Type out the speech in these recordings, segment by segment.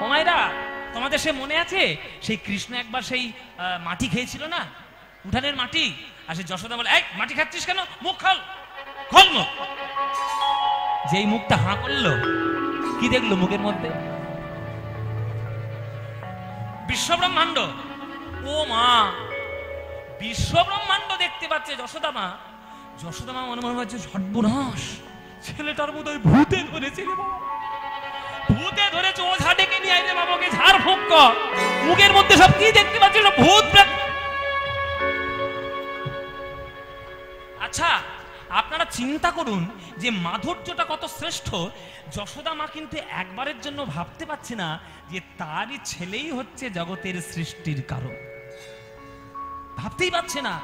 ও মায়েরা, তোমাদের সে মনে আছে সেই কৃষ্ণ একবার সেই মাটি খেয়েছিল না, উঠানের মাটি, আর সেই যশোদা বলে, এই মাটি খাচ্ছিস কেন, মুখ খোল, খোল মুখ। যেই মুখটা হাঁ করলো, কি দেখলো মুখের মধ্যে? বিশ্বব্রহ্মাণ্ড। ও মা, বিশ্বব্রহ্মাণ্ড দেখতে পাচ্ছে যশোদা মা। যশোদা মা মনে মনে হচ্ছে, সর্বনাশ, ছেলেটার বোধহয় ভূতে ধরেছে রে বাবা, ভূতে ধরেছে, ওঝা ডেকে নিয়ে আইলে বাবাকে ঝাড় ফুঁক কর। মুখের মধ্যে সব কি দেখতে পাচ্ছি, ভূত। আচ্ছা, আপনারা চিন্তা করুন যে মাধুর্যটা কত শ্রেষ্ঠ। যশোদা মা কিন্তু একবারের জন্য ভাবতে পারছে না যে তারই ছেলেই হচ্ছে জগতের সৃষ্টির কারণ। ভাবতেই পারছে না,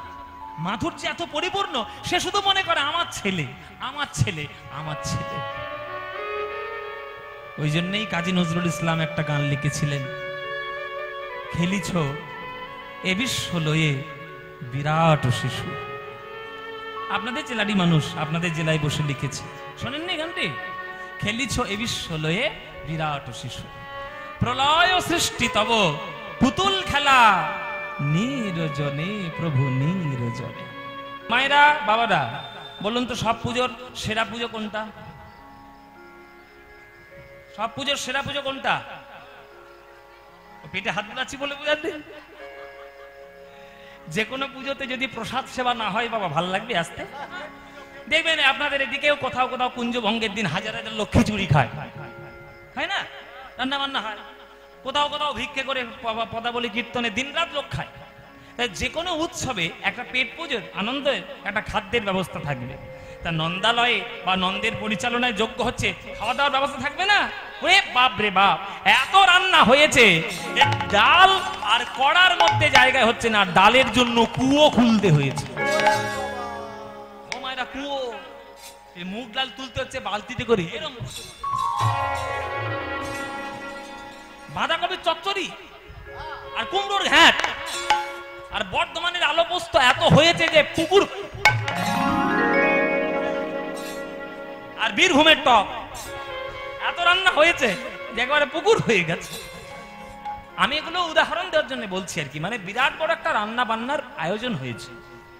মাধুর্য এত পরিপূর্ণ। সে শুধু মনে করে আমার ছেলে, আমার ছেলে, আমার ছেলে। ওই জন্যই কাজী নজরুল ইসলাম একটা গান লিখেছিলেন, খেলিছ এ বিশ্ব লয়ে বিরাট শিশু। আপনাদের জেলারই মানুষ, আপনাদের জেলায় বসে লিখেছে, শোনেননি গানটি? খেলিছ এ বিশ্ব লয়ে বিরাট শিশু, প্রলয় সৃষ্টি তব পুতুল খেলা, নিরজনে প্রভু নিরজনে। মায়েরা, বাবারা, বলুন তো সব পুজোর সেরা পুজো কোনটা? সব পুজোর সেরা পুজো কোনটা? পেটে হাত বুলাচ্ছি বলে বুঝাতে। যে কোনো পুজোতে যদি প্রসাদ সেবা না হয় বাবা, ভাল লাগবে আসতে? দেখবেন আপনাদের এদিকেও কোথাও কোথাও কুঞ্জ ভঙ্গের দিন হাজার হাজার লোক খিচুড়ি খায়, হয় না? রান্না বান্না হয়, কোথাও কোথাও ভিক্ষে করে পদাবলী কীর্তনে দিন রাত লোক খায়। তাই যে কোনো উৎসবে একটা পেট পুজোর আনন্দের একটা খাদ্যের ব্যবস্থা থাকবে। তা নন্দালয়ে বা নন্দের পরিচালনায় যোগ্য হচ্ছে, খাওয়া দাওয়ার ব্যবস্থা থাকবে না? ওরে বাপ রে বাপ, এত রান্না হয়েছে, ডাল আর কড়ার মধ্যে জায়গায় হচ্ছে না, ডালের জন্য কুয়ো খুলতে হয়েছে। ও মায়েরা, কুয়ো, এই মুগ ডাল তুলতে হচ্ছে বালতিতে করে, এরকম বাঁধাকপির চচ্চড়ি আর কুমড়োর ঘ্যাঁট আর বর্ধমানের আলু পোস্ত এত হয়েছে যে পুকুর, আর বীরভূমের টক এত রান্না হয়েছে যে একেবারে পুকুর হয়ে গেছে। আমি এগুলো উদাহরণ দেওয়ার জন্য বলছি আর কি, মানে বিরাট বড় একটা রান্না বান্নার আয়োজন হয়েছে,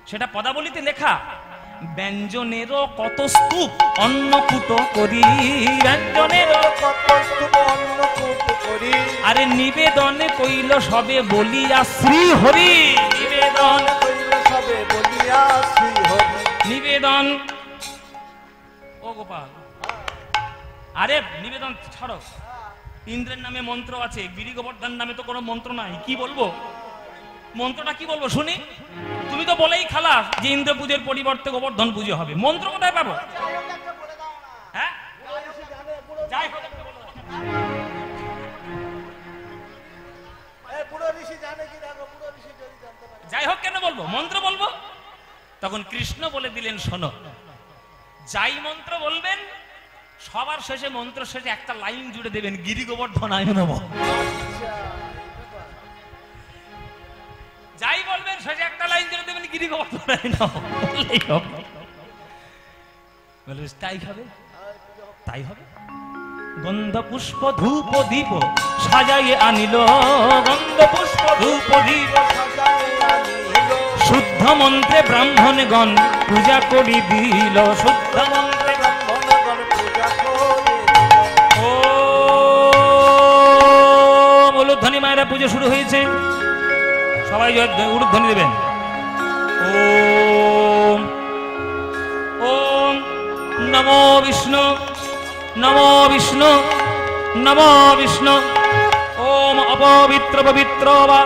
সেটা পদাবলিতে লেখা। ব্যঞ্জনেরও কত স্তূপ অন্নকূট করি, ব্যঞ্জনেরও কত স্তূপ অন্নকূট করি, আরে নিবেদনে কইল সবে বলিয়া শ্রী হরি, নিবেদন কইল সবে বলিয়া শ্রী হরি, নিবেদন। ও গোপাল, আরে নিবেদন ছাড়ো, ইন্দ্রের নামে মন্ত্র আছে, গিরি গোবর্ধন নামে তো কোনো মন্ত্র নাই। কি বলবো মন্ত্রটা, কি বলবো শুনি? তুমি তো বলেই খালাস যে ইন্দ্র পুজোর পরিবর্তে গোবর্ধন পুজো হবে, মন্ত্র কোথায় পাবো? হ্যাঁ, যাই হোক, কেন বলবো, মন্ত্র বলবো। তখন কৃষ্ণ বলে দিলেন, শোনো, যাই মন্ত্র বলবেন সবার শেষে, মন্ত্র শেষে একটা লাইন জুড়ে দেবেন, গিরি গোবর্ধনায় নমঃ। যাই বলবেন শেষে একটা লাইন জুড়ে দেবেন, গিরি গোবর্ধনায় নমঃ। তাই হবে, তাই হবে। গন্ধ পুষ্প ধূপ দীপ সাজাইয়ে আনিল, গন্ধ পুষ্প ধূপ দীপ সাজাইয়ে আনিল, শুদ্ধ মন্ত্রে ব্রাহ্মণগণ পূজা করি দিল, শুদ্ধ মন্ত্রে ব্রাহ্মণগণ পূজা করি দিল। ও উলুধ্বনি মায়েরা, পুজো শুরু হয়েছে, সবাই উলুধ্বনি দেবেন। ওম ওম নমো বিষ্ণু, নমো বিষ্ণু, নমো বিষ্ণু। ওম অপবিত্র পবিত্র বা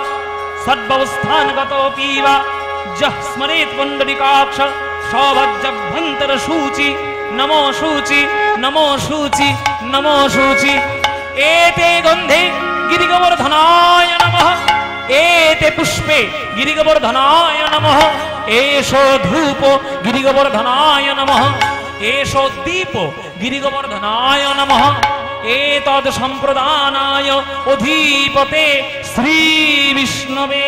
সদ্ভবস্থানগতোপি বা যঃ স্মরেৎ পুণ্ডরিকাক্ষ সৌভাজ্যভ্যন্তর শুচি, নমো শুচি, নমো শুচি, নমো শুচি। এতে গন্ধে গিরিগোবর্ধনায় নমঃ, এতে পুষ্পে গিরিগোবর্ধনায় নমঃ, এষো ধূপ গিরিগোবর্ধনায় নমঃ, এষো দীপ গিরিগোবর্ধনায় নমঃ, এতদ সম্প্রদানায় অধিপতে শ্রী বিষ্ণবে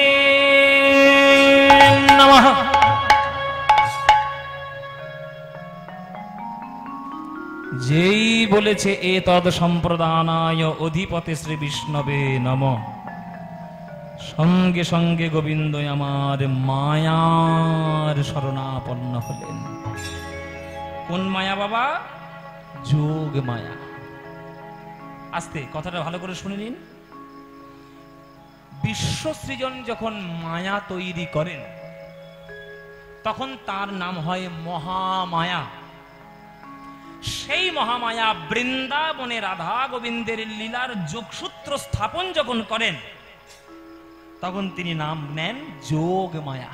নমঃ। যেই বলেছে এতদ সম্প্রদানায় অধিপতি শ্রী বিষ্ণবে নমঃ, সঙ্গে সঙ্গে গোবিন্দ আমার মায়ার শরণাপন্ন হলেন। কোন মায়া বাবা? যোগ মায়া। আস্তে কথাটা ভালো করে শুনে নিন। বিশ্ব সৃজন যখন মায়া তৈরি করেন তখন তার নাম হয় মহামায়া। সেই মহামায়া বৃন্দাবনে রাধা গোবিন্দের লীলার যোগসূত্র স্থাপন যখন করেন তখন তিনি নাম নেন যোগ মায়া।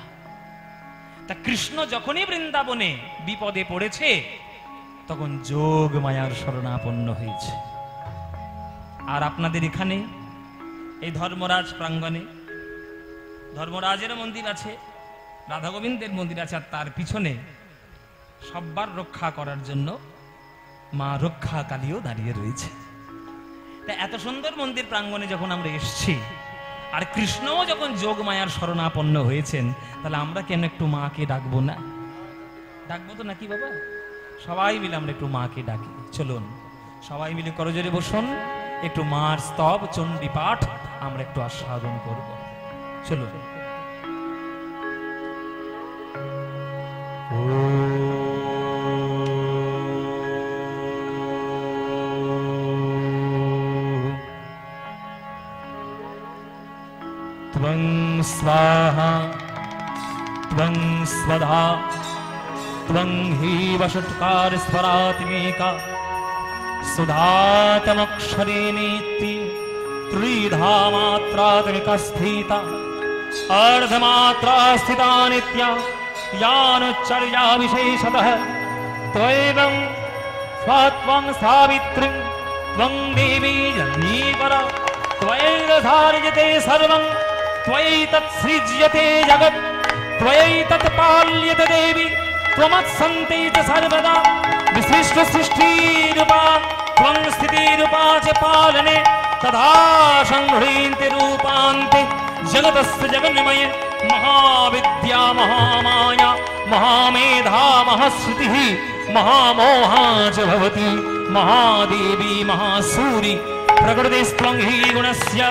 তা কৃষ্ণ যখনই বৃন্দাবনে বিপদে পড়েছে তখন যোগ মায়ার শরণাপন্ন হয়েছে। আর আপনাদের এখানে এই ধর্মরাজ প্রাঙ্গণে ধর্মরাজের মন্দির আছে, রাধা গোবিন্দের মন্দির আছে, আর তার পিছনে সব্বার রক্ষা করার জন্য মা রক্ষা কালীও দাঁড়িয়ে রয়েছে। তা এত সুন্দর মন্দির প্রাঙ্গণে যখন আমরা এসছি আর কৃষ্ণও যখন যোগ মায়ার শরণাপন্ন হয়েছেন, তাহলে আমরা কেন একটু মাকে ডাকবো না? ডাকবো তো নাকি বাবা? সবাই মিলে আমরা একটু মাকে ডাকি। চলুন সবাই মিলে করজোরে বসুন, একটু মার স্তব চণ্ডী পাঠ আমরা একটু আস্বাদন করব। চলুন। त्वं स्वाहा त्वं स्वधा त्वं हि वषट्कार स्वरात्मिका सुधातमक्षरेणीति त्रिधा मात्रात्मिका स्थिता अर्धमात्रा स्थिता नित्या यानुच्चर्या विशेषतः त्वैवं स्वात्वं सावित्रीं त्वं देवी जनीपरा त्वयैर्धार्यते सर्वं त्वयैतत्सृज्यते जगत् त्वयैतत्पाल्यते देवी त्वमत्सन्ते च सर्वदा विशिष्ट सृष्टिरूपा त्वं स्थितिरूपा च पालने तथा संहृन्ति रूपान्ते जगतस्य जगन्मये महाविद्या महामाया महामेधा महाश्रुतिः महामोहा च भवति महादेवी महासूरि प्रकृतिस्त्वं हि गुणस्य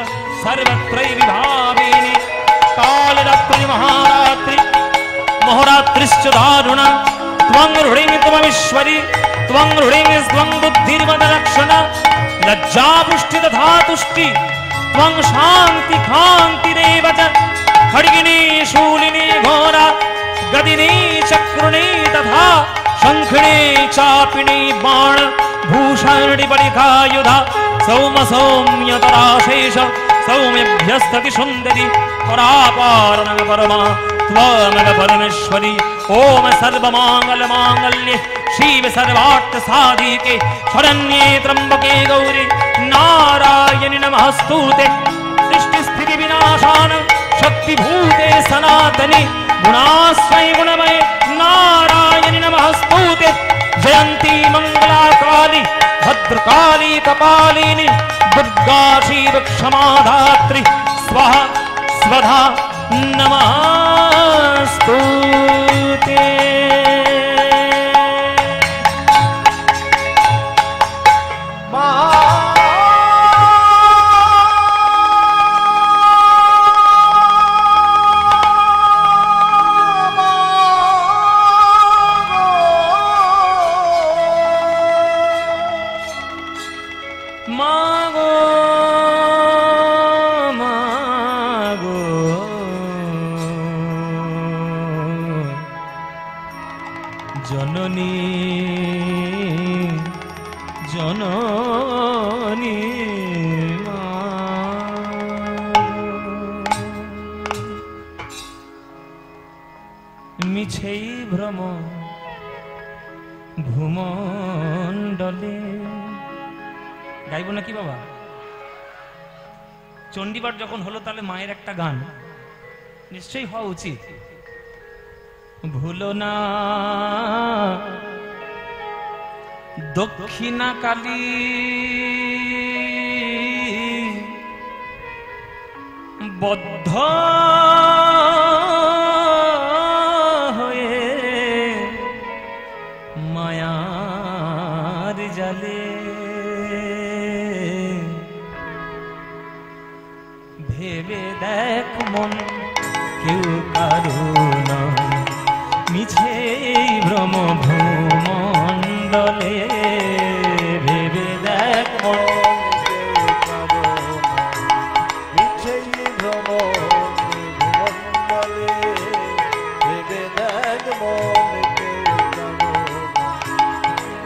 सर्वत्रैव विभावेने कालरात्रि महारात्रि मोहरात्रिश्च दारुणा त्वं हृदिं त्वमीश्वरी त्वं हृदिं त्वं बुद्धिर्मदलक्षणा लज्जा पुष्टि तथा तुष्टि त्वं शान्ति कान्तिरेव च खड्गिनी शूलिनी घोरा गदिनी चक्रुणी तथा शङ्खिणी चापिणी बाण भूषणी परिखायुधा सौम सौम्यतराशेष सौम्यभ्यस्तति सुन्दरी परापारणं परमा त्वमेव परमेश्वरी ओम सर्वमाङ्गल्ये शिव सर्वार्थ साधिके शरण्ये त्र्यम्बके गौरी नारायणि नमस्तुते सृष्टि स्थिति विनाशान शक्तिभूते सनातनि गुणाश्रय गुणमये नारायणि नमस्तुते जयन्ती मंगला काली भद्रकाली कपालिनी दुर्गा शिव क्षमा धात्री स्वाहा स्वधा नमस्तुते। মিছেই ভ্রম ভূমণ্ডলে। গাইব নাকি বাবা? চণ্ডীপাঠ যখন হলো তাহলে মায়ের একটা গান নিশ্চয়ই হওয়া উচিত। ভুলো না দক্ষিণা কালী বদ্ধ হয়ে মায়ার ভেবে দেখ মন কেউ কারো নয়, মিছে ভ্রম ভূমণ্ডলে। ভেবে দেখ মন মিছে ভ্রম ভূমণ্ডলে। ভেবে দেখ মন কেউ কারো নয়,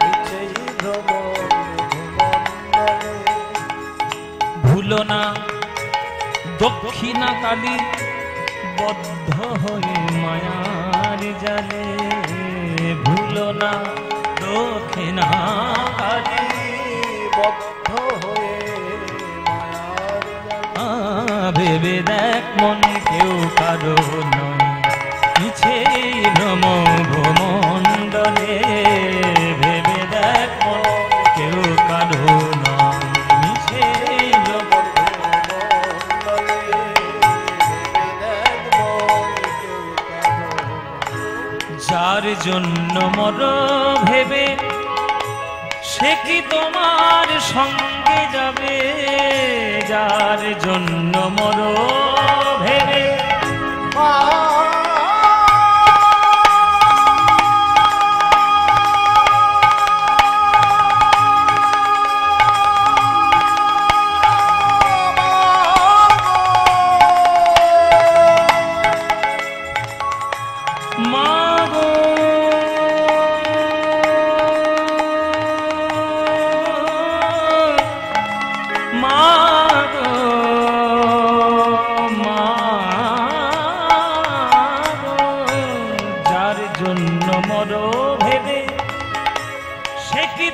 মিছে ভ্রম ভূমণ্ডলে। ভুলো না দক্ষিণা কালী বদ্ধ হয়ে মায়ার জালে। ভুলো না দক্ষিণা কালী বদ্ধ হয়ে মায়ার জালে। ভেবে দেখ মন কেউ কারো নয়, মিছে ভ্রম ভূমণ্ডলে। ভেবে দেখ মন কেউ কারো নয়, মিছে ভ্রম। যার জন্য মর ভেবে সে কি তোমার সঙ্গে যাবে? যার জন্য মর ভেবে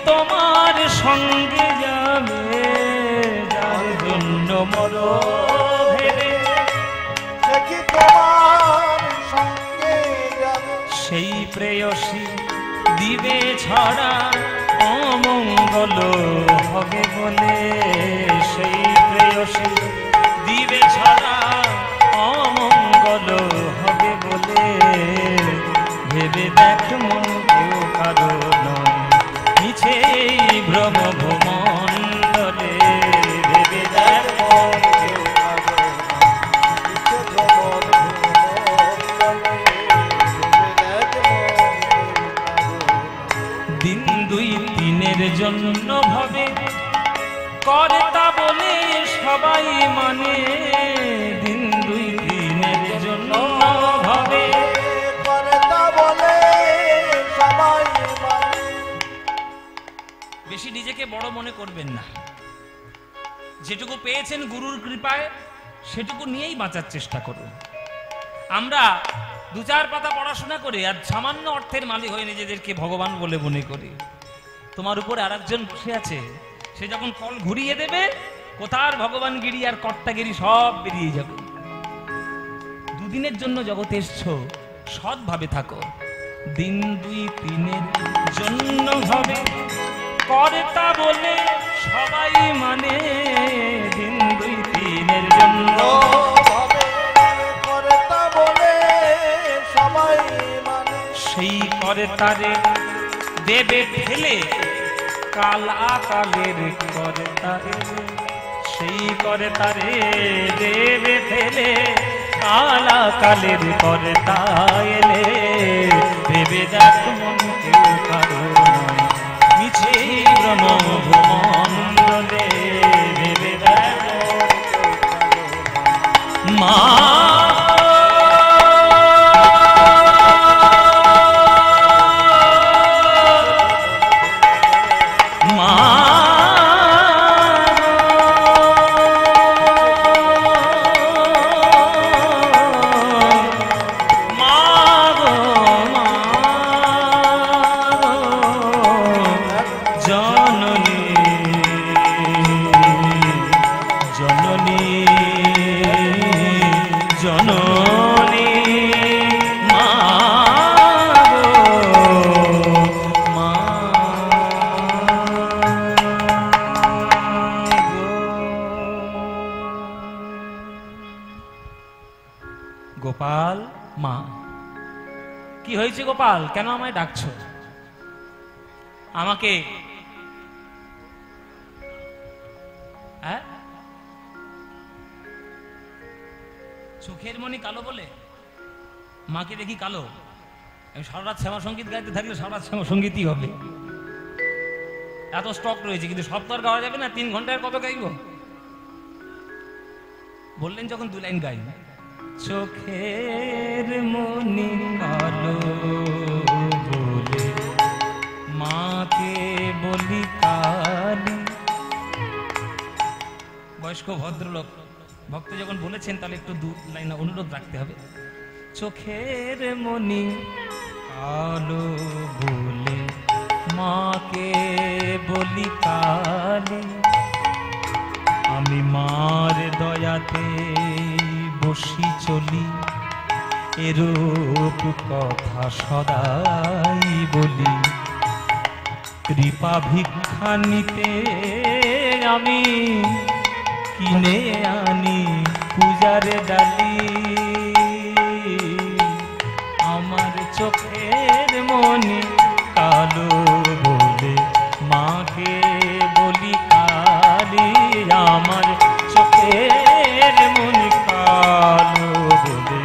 তোমার সঙ্গে যাবে। যার জন্য মর ভেবে সে কি তোমার সঙ্গে যাবে? সেই প্রেয়সী দিবে ছড়া অমঙ্গল হবে বলে। সেই প্রেয়সী দিবে ছড়া অমঙ্গল হবে বলে। ভেবে দেখ মন কেউ কারো নয়, মিছে ভ্রম ভূমণ্ডলে। ভেবে দেখ মন কেউ কারো নয়, মিছে ভ্রম ভূমণ্ডলে। ভেবে দেখ মন কেউ কারো নয়। দিন দুই দিনের জন্য ভাবে কর্তা বলে সবাই মানে। দিন দুই দিনের জন্য ভাবে কর্তা বলে সবাই মানে। বেশি নিজেকে বড় মনে করবেন না। যেটুকু পেয়েছেন গুরুর কৃপায় সেটুকু নিয়েই বাঁচার চেষ্টা করুন। আমরা দু চার পাতা পড়াশোনা করে আর সামান্য অর্থের মালিক হয়ে নিজেদেরকে ভগবান বলে মনে করি। তোমার উপরে আরেকজন বসে আছে, সে যখন কল ঘুরিয়ে দেবে কোথার ভগবানগিরি আর কর্তাগিরি সব বেরিয়ে যাবে। দুদিনের জন্য জগতে এসছো, সৎভাবে থাকো। দিন দুই দিনের জন্য ভাবে কর্তা বলে সবাই মানে। দিন দুই দিনের জন্য কর্তা বলে সবাই মানে। সেই কর্তারে দেবে ফেলে কাল আকালের কর্তা এলে। সেই কর্তারে দেবে ফেলে কাল আকালের কর্তা এলে। ভেবে দেখ মন কেউ কারো নয়, মিছে ভ্রম ভূমণ্ডলে। ভেবে দেখ মা গোপাল মা, কি হয়েছে গোপাল, কেন আমায় ডাকছো? আমাকে চোখের মনি কালো বলে মাকে দেখি কালো। আমি সারা রাত শ্যামা সঙ্গীত গাইতে থাকলে সারা রাত শ্যামা সঙ্গীতই হবে, এত স্টক রয়েছে। কিন্তু সব তো আর গাওয়া যাবে না, 3 ঘন্টায় কত গাইব? বললেন যখন 2 লাইন গাই। চোখের মনি কালো বলে মাকে বলি কালী। বয়স্ক ভদ্রলোক ভক্ত যখন বলেছেন তাহলে একটু 2 লাইন অনুরোধ রাখতে হবে। চোখের মনি কালো বলে মাকে বলি কালী, আমি মার দয়াতে বসি চলি, এরূপ কথা সদাই বলি। কৃপা ভিক্ষা নিতে আমি কিনে আনি পূজার ডালি, আমার চোখের মনি কালো বলে মাকে বলি কালী, আমার চোখের মনি কালো বলে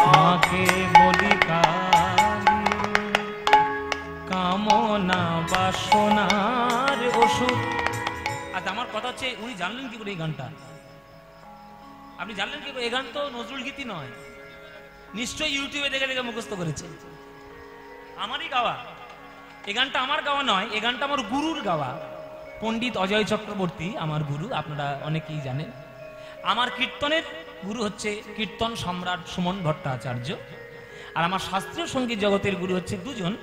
মাকে বলি কালী। কামনা বাসনার ওষুধ। আর আমার কথা হচ্ছে, উনি জানলেন কি করে এই গানটা? আপনি জানলেন কি করে? এই গান তো নজরুল গীতি নয়, নিশ্চয়ই ইউটিউবে দেখে দেখে মুখস্থ করেছে। আমারই গাওয়া এই গানটা, আমার গাওয়া নয়। এই গানটা আমার গুরুর গাওয়া, পণ্ডিত অজয় চক্রবর্তী আমার গুরু, আপনারা অনেকেই জানেন। আমার কীর্তনের গুরু হচ্ছে কীর্তন সম্রাট সুমন ভট্টাচার্য, আর আমার শাস্ত্রীয় সঙ্গীত জগতের গুরু হচ্ছে 2 জন,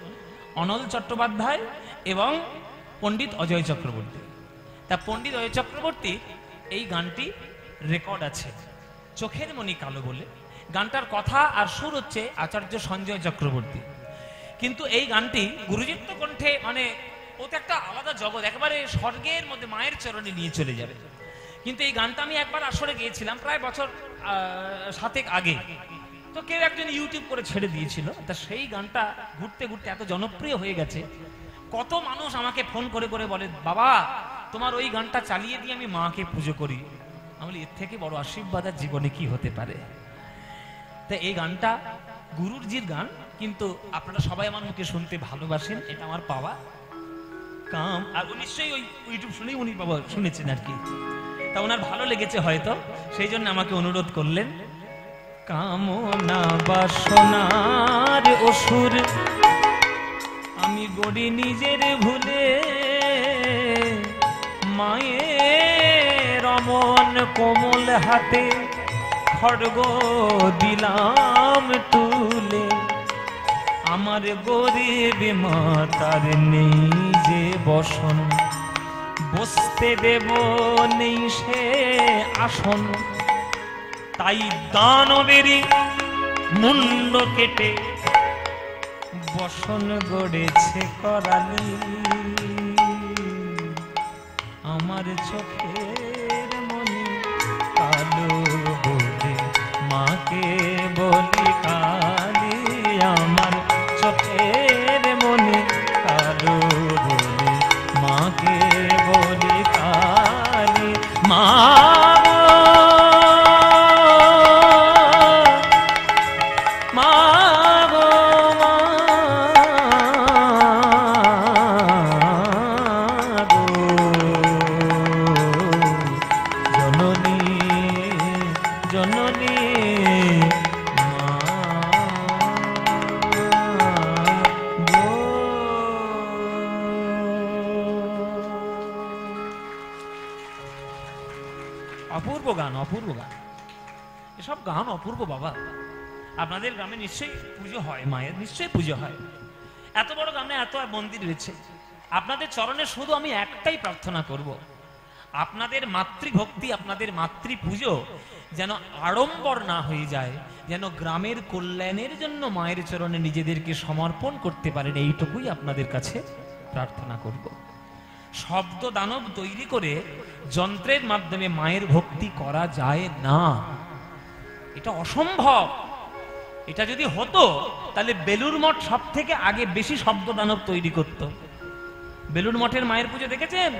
অনল চট্টোপাধ্যায় এবং পণ্ডিত অজয় চক্রবর্তী। তা পণ্ডিত অজয় চক্রবর্তী এই গানটি রেকর্ড আছে, চোখের মনি কালো বলে। গানটার কথা আর সুর হচ্ছে আচার্য সঞ্জয় চক্রবর্তী। কিন্তু এই গানটি গুরুজির তো কণ্ঠে, মানে ও তো একটা আলাদা জগৎ, একেবারে স্বর্গের মধ্যে মায়ের চরণে নিয়ে চলে যাবে। কিন্তু এই গানটা আমি একবার আসরে গিয়েছিলাম প্রায় বছর 7 আগে, তো কেউ একজন ইউটিউব করে ছেড়ে দিয়েছিল। তা সেই গানটা ঘুরতে ঘুরতে এত জনপ্রিয় হয়ে গেছে, কত মানুষ আমাকে ফোন করে করে বলে, বাবা তোমার ওই গানটা চালিয়ে দিয়ে আমি মাকে পুজো করি। আমি বলি, এর থেকে বড় আশীর্বাদ আর জীবনে কি হতে পারে? তা এই গানটা গুরুজির গান, কিন্তু আপনারা সবাই আমার মুখে শুনতে ভালোবাসেন, এটা আমার পাওয়া কাম। আর নিশ্চয়ই ওই ইউটিউব শুনেই উনি বাবা শুনেছেন আর কি, তা ওনার ভালো লেগেছে হয়তো, সেই জন্য আমাকে অনুরোধ করলেন। কামনা বাসনার অসুর আমি গড়ি নিজের ভুলে, মায়ের অমন কোমল হাতে খড়গ দিলাম তুলে, আমার গরিব মাতার নেই যে বসন, বসতে দেব নেই সে আসন, তাই দানবেরই মুন্ড কেটে বসন গড়েছে করালি, আমার চোখের মনি কালো বলে মাকে বলি কালী, আমার চোখের মনি কালো বলে মাকে বলি কালী। মা অপূর্ব গান, অপূর্ব গান, এসব গান অপূর্ব বাবা। আপনাদের গ্রামে নিশ্চয়ই পুজো হয়, মায়ের নিশ্চয়ই পুজো হয়, এত বড় গ্রামে এত মন্দির রয়েছে। আপনাদের চরণে শুধু আমি একটাই প্রার্থনা করব, আপনাদের মাতৃভক্তি, আপনাদের মাতৃ পুজো যেন আড়ম্বর না হয়ে যায়, যেন গ্রামের কল্যাণের জন্য মায়ের চরণে নিজেদেরকে সমর্পণ করতে পারেন, এইটুকুই আপনাদের কাছে প্রার্থনা করব। শব্দ দানব তৈরি করে যন্ত্রের মাধ্যমে মায়ের ভক্তি করা যায় না, এটা অসম্ভব। এটা যদি হতো তাহলে বেলুর মঠ সব থেকে আগে বেশি শব্দ দানব তৈরি করত। বেলুর মঠের মায়ের পুজো দেখেছেন?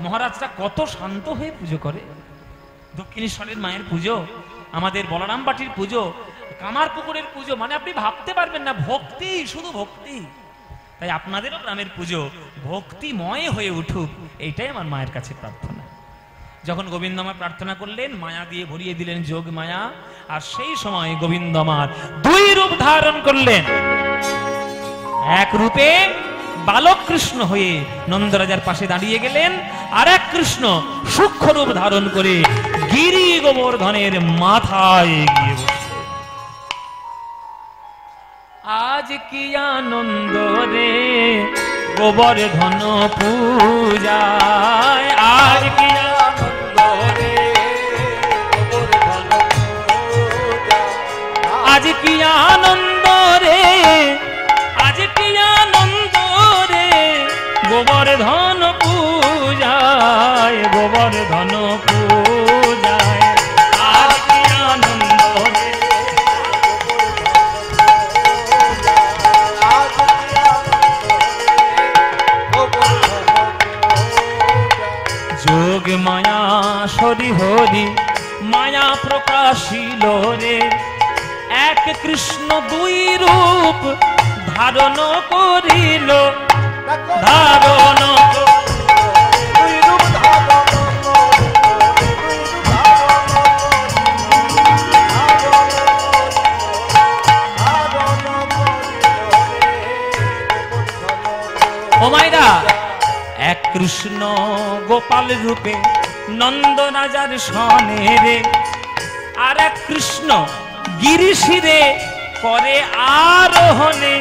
মহারাজরা কত শান্ত হয়ে পুজো করে। দক্ষিণেশ্বরের মায়ের পুজো আমাদের বলরাম বাটির পুজো, কামার পুকুরের পুজো, মানে আপনি ভাবতে পারবেন না, ভক্তি, শুধু ভক্তি। তাই আপনাদেরও গ্রামের পুজো ভক্তিময় হয়ে উঠুক, এইটাই আমার মায়ের কাছে প্রার্থনা। যখন গোবিন্দমা প্রার্থনা করলেন, মায়া দিয়ে ভরিয়ে দিলেন যোগ মায়া, আর সেই সময় গোবিন্দমার দুই রূপ ধারণ করলেন। এক রূপে বালক কৃষ্ণ হয়ে নন্দরাজার পাশে দাঁড়িয়ে গেলেন, আর এক কৃষ্ণ সূক্ষ্ম রূপ ধারণ করে গিরি গোবর্ধনের মাথায় গিয়ে বসলেন। আজ কি আনন্দ রে গোবর্ধন পূজায়, আজ কি আনন্দ রে গোবর্ধন পূজায়, আজ কি আনন্দ রে, আজ কি আনন্দ রে গোবর্ধন পূজায়, গোবর্ধন পূজায়, আজ কি আনন্দ রে। যোগ মায়া সরি হরি মায়া প্রকাশিল রে, এক কৃষ্ণ দুই রূপ ধারণ করিল, ধারণ দুই রূপ ধারণ ও মাইরা, এক কৃষ্ণ গোপাল রূপে নন্দ রাজার সনে রে, আর এক কৃষ্ণ গিরিশিরে করে আরোহণে।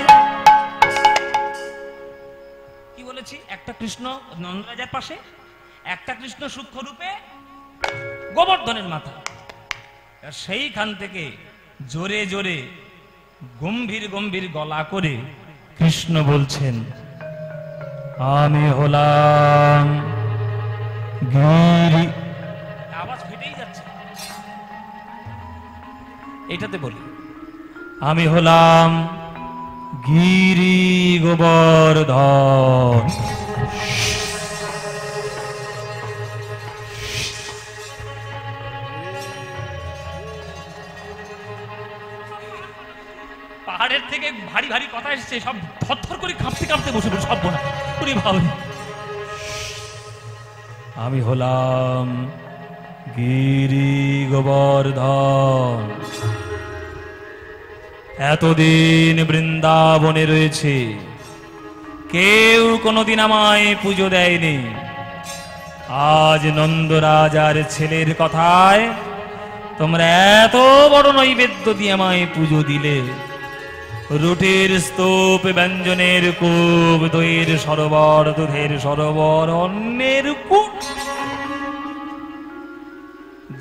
কি বলেছি? একটা কৃষ্ণ নন্দরাজার পাশে, একটা কৃষ্ণ সূক্ষ্ম রূপে গোবর্ধনের মাথা। সেইখান থেকে জোরে জোরে গম্ভীর গম্ভীর গলা করে কৃষ্ণ বলছেন, আমি হলাম গিরি। আওয়াজ ফেটেই যাচ্ছে, এটাতে বলি, আমি হলাম গিরি গোবর্ধন। পাহাড়ের থেকে ভারী ভারী কথা এসেছে, সব থরথর করে কাঁপতে কাঁপতে বসে বসে সব বোনা পুরি ভাবি। আমি হলাম গিরি গোবর্ধন, এতদিন বৃন্দাবনে রয়েছে, কেউ কোনোদিন আমায় পুজো দেয়নি। আজ নন্দরাজার ছেলের কথায় তোমরা এত বড় নৈবেদ্য দিয়ে আমায় পুজো দিলে। রুটির স্তূপ, ব্যঞ্জনের কূপ, দইয়ের সরোবর, দুধের সরোবর, অন্যের কূপ,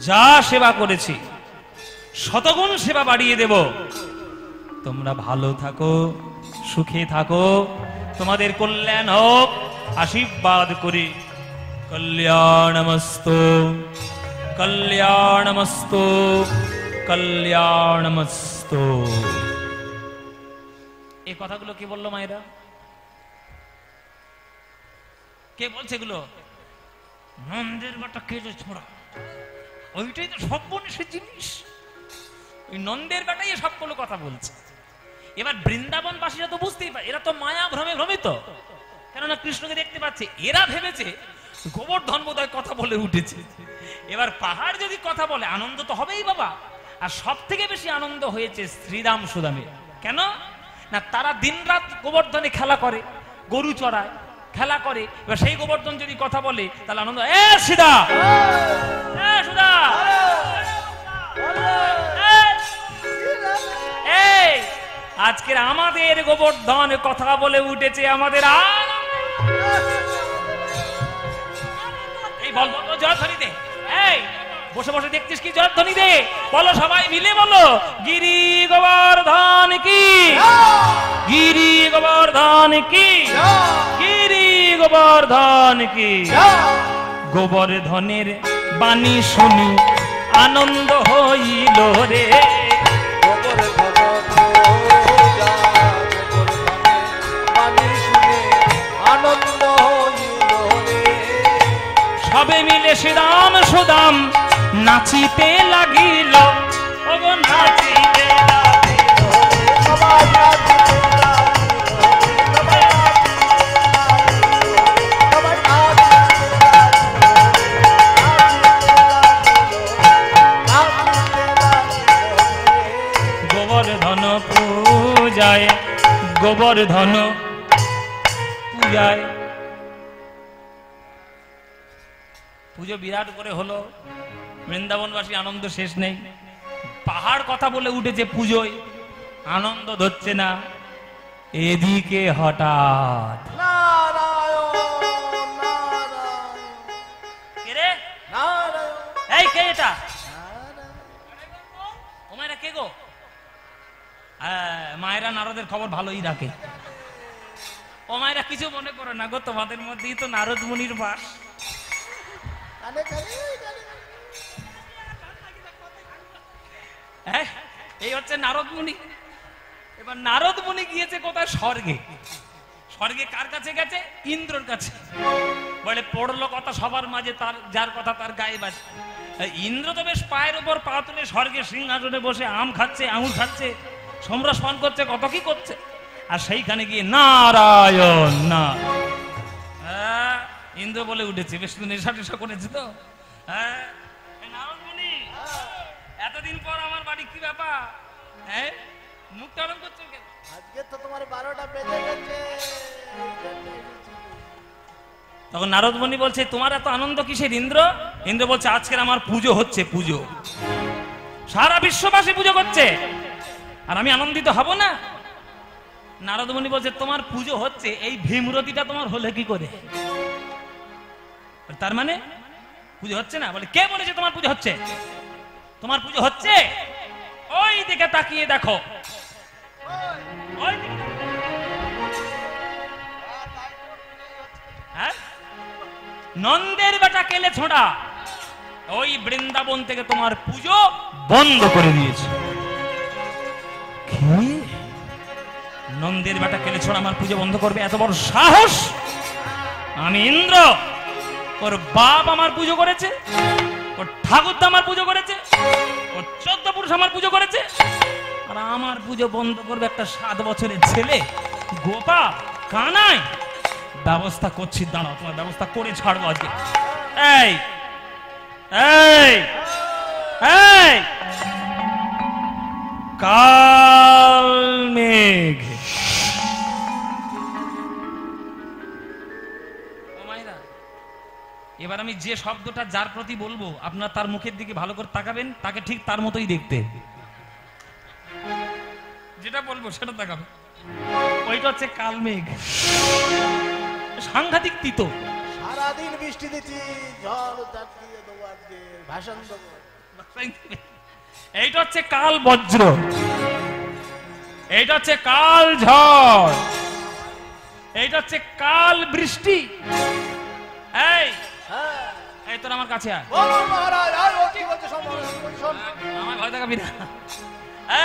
যা সেবা করেছি শতগুণ সেবা বাড়িয়ে দেব। তোমরা ভালো থাকো, সুখে থাকো, তোমাদের কল্যাণ হোক, আশীর্বাদ করি। কল্যাণমস্তু, কল্যাণমস্তু, কল্যাণমস্তু। এই কথাগুলো কে বললো মায়েরা? কে বলছে এগুলো? নন্দের বাটা কে যে ছোড়া, ওইটাই তো সর্বনেশের জিনিস। ওই নন্দের বাটাই সবগুলো কথা বলছে। এবার বৃন্দাবনবাসীরা তো বুঝতেই পারে, এরা তো মায়া ভ্রমে ভ্রমিত, কেননা কৃষ্ণকে দেখতে পাচ্ছে। এরা ভেবেছে গোবর্ধন বোধহয় কথা বলে উঠেছে। এবার পাহাড় যদি কথা বলে, আনন্দ তো হবেই বাবা। আর সব থেকে বেশি আনন্দ হয়েছে শ্রীরাম সুদামের। কেন না, তারা দিনরাত গোবর্ধনে খেলা করে, গরু চড়ায়, খেলা করে। এবার সেই গোবর্ধন যদি কথা বলে, তাহলে আনন্দ। এ সিদা, এ সুদা, এই আজকের আমাদের গোবর্ধন কথা বলে উঠেছে, আমাদের এই বল বল জয়ধ্বনি দে। এই বসে বসে দেখছিস কি? জয়ধ্বনি দে, বলো সবাই মিলে বলো, গিরি গোবর্ধন কি, গিরি গোবর্ধন কি, গিরি গোবর্ধন কি। গোবর্ধনের বাণী শুনি আনন্দ হইল রে, আনন্দ হইল রে। সবে মিলে শ্রীরাম সুদাম নাচিতে লাগিল, নাচিতে সবাই নাচিতে সবাই গোবর্ধন পূজায় গোবর্ধন পূজায় পুজো বিরাট করে হলো, বৃন্দাবনবাসী আনন্দ শেষ নেই। পাহাড় কথা বলে উঠেছে পুজোয়, আনন্দ ধরছে না। এদিকে হঠাৎ নারায়ণ নারায়ণ কে রে? নারায়ণ এই কে এটা? ও মায়েরা কে গো? মায়েরা নারদের খবর ভালোই রাখে। ও মায়েরা কিছু মনে করো না গো, তোমাদের মধ্যেই তো নারদ মুনির বাস। কানে কানে কানে হ্যাঁ, এই হচ্ছে নারদ মুনি। এবার নারদ মুনি গিয়েছে কোথায়? স্বর্গে। স্বর্গে কার কাছে গেছে? ইন্দ্রর কাছে। বলে পড়লো কথা সবার মাঝে, তার যার কথা তার গায়ে বাজে। ইন্দ্র তো বেশ পায়ের উপর পা তুলে স্বর্গে সিংহাসনে বসে আম খাচ্ছে, আঙুর খাচ্ছে, সমরস পান করছে, কত কি করছে। আর সেইখানে গিয়ে নারায়ণ না, ইন্দ্র বলে উঠেছে, বেশ নেশা টেশা করেছে তো। হ্যাঁ, নারদ মুনি, এতদিন পর আমার বাড়ি, কি ব্যাপার? হ্যাঁ, মুখ টারণ করছো কেন? আজকে তো তোমার 12টা বেজে গেছে। তখন নারদ মুনি বলছে, তোমার এত আনন্দ কিসের ইন্দ্র? ইন্দ্র বলছে, আজকের আমার পুজো হচ্ছে, পুজো। সারা বিশ্ববাসী পুজো করছে, আর আমি আনন্দিত হব না? নারদ মুনি বলছে, তোমার পুজো হচ্ছে, এই ভীমরতিটা তোমার হলে কি করে? তার মানে পুজো হচ্ছে না? বলে, কে বলেছে তোমার পুজো হচ্ছে? তোমার পুজো হচ্ছে, ওই দিকে তাকিয়ে দেখো, ওই দিকে। হ্যাঁ, নন্দের বেটা কেলে ছোঁড়া ওই বৃন্দাবন থেকে তোমার পুজো বন্ধ করে দিয়েছে। কি? নন্দের বেটা কেলে ছোঁড়া আমার পুজো বন্ধ করবে? এত বড় সাহস! আমি ইন্দ্র, ওর বাপ আমার পুজো করেছে, ওর ঠাকুরদা আমার পুজো করেছে, ওর 14 পুরুষ আমার পুজো করেছে, আর আমার পুজো বন্ধ করবে একটা 7 বছরের ছেলে? গোপা কানাই, ব্যবস্থা করছি, দাঁড়াও, তোমার ব্যবস্থা করে ছাড়বো আজকে। এই এই এই কাল মেঘ, এবার আমি যে শব্দটা যার প্রতি বলবো, আপনার তার মুখের দিকে ভালো করে তাকাবেন, তাকে ঠিক তার মতোই দেখতে। যেটা বলবো সেটা তাকাবে। ওইটা হচ্ছে কালমেঘ। সাংঘাতিক তিতো। সারাদিন বৃষ্টি দিচ্ছি, ঝড় চাপিয়ে দেবো, আজকে ভাষণ দেবো। এইটা হচ্ছে কাল বজ্র, এইটা হচ্ছে কাল ঝড়, এইটা হচ্ছে কাল বৃষ্টি। এই এই তোর আমার কাছে আয়। বলুন মহারাজ, আয়, ও কি বলছে শোন, শোন। আমার ভয় দেখাবি না।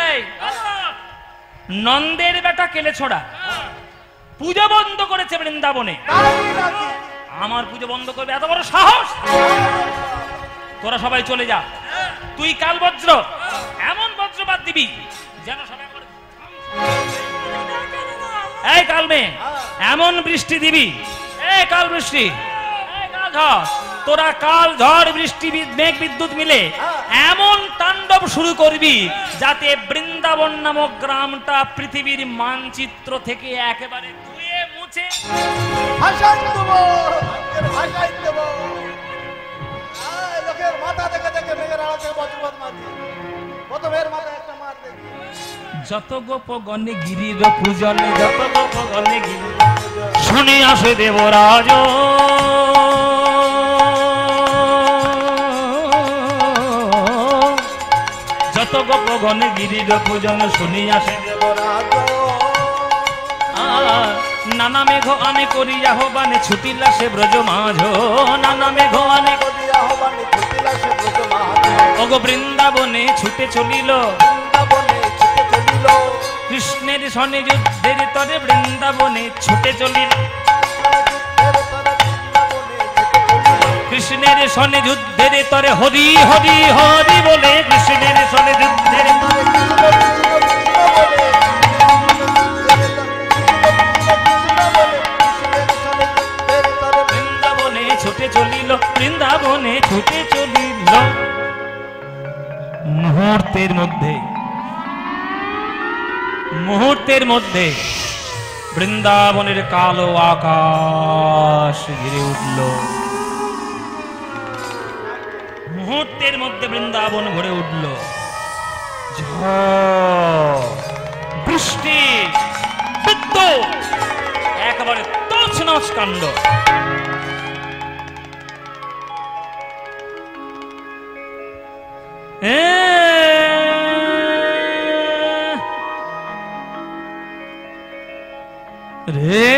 এই নন্দের বেটা কেলে ছোড়া পুজো বন্ধ করেছে বৃন্দাবনে, তাই নাকি? আমার পুজো বন্ধ করবে এত বড় সাহস? তোরা সবাই চলে যা। তুই কাল বজ্র, এমন বজ্রপাত দিবি যেন সবাই আমার- এই কালমে এমন বৃষ্টি দিবি, এই কাল বৃষ্টি, এই কাল ঝড়, তোরা কাল ঝড় বৃষ্টি মেঘ বিদ্যুৎ মিলে এমন তাণ্ডব শুরু করবি যাতে বৃন্দাবন নামক গ্রামটা পৃথিবীর মানচিত্র থেকে একেবারে ধুয়ে মুছে ভাষণ দেবো, আজকের ভাষাই দেবো। আয়, লোকের মাথা দেখে দেখে মেঘের আড়াতে বজ্রপাত মারছি। প্রথমের মাথায় একটা মার দেখি। যত গোপগণে গিরির পূজনে, যত গোপগণে গিরি শুনে আসে দেবরাজ, যত গোপগণে গিরির পূজন শুনি আসে দেবরাজ, নানা মেঘ আনে করিয়া হবানে ছুটিলা সে ব্রজ মাঝ, নানা মেঘ আনে করিয়া হবানি ছুটিলা সে ব্রজ মাঝ। ওগো বৃন্দাবনে ছুটে চলিল, বৃন্দাবনে ছুটে চলিল, কৃষ্ণের সনে যুদ্ধের তরে বৃন্দাবনে ছুটে চলিল, কৃষ্ণের সনে যুদ্ধের তরে হরি হরি হরি বলে, কৃষ্ণের সনে যুদ্ধের মুহূর্তের মধ্যে বৃন্দাবনের কালো আকাশ ঘিরে উঠল। মুহূর্তের মধ্যে বৃন্দাবন ভরে উঠল। ঝড়, বৃষ্টি, বিদ্যুৎ, একেবারে তছনছ কাণ্ড। রে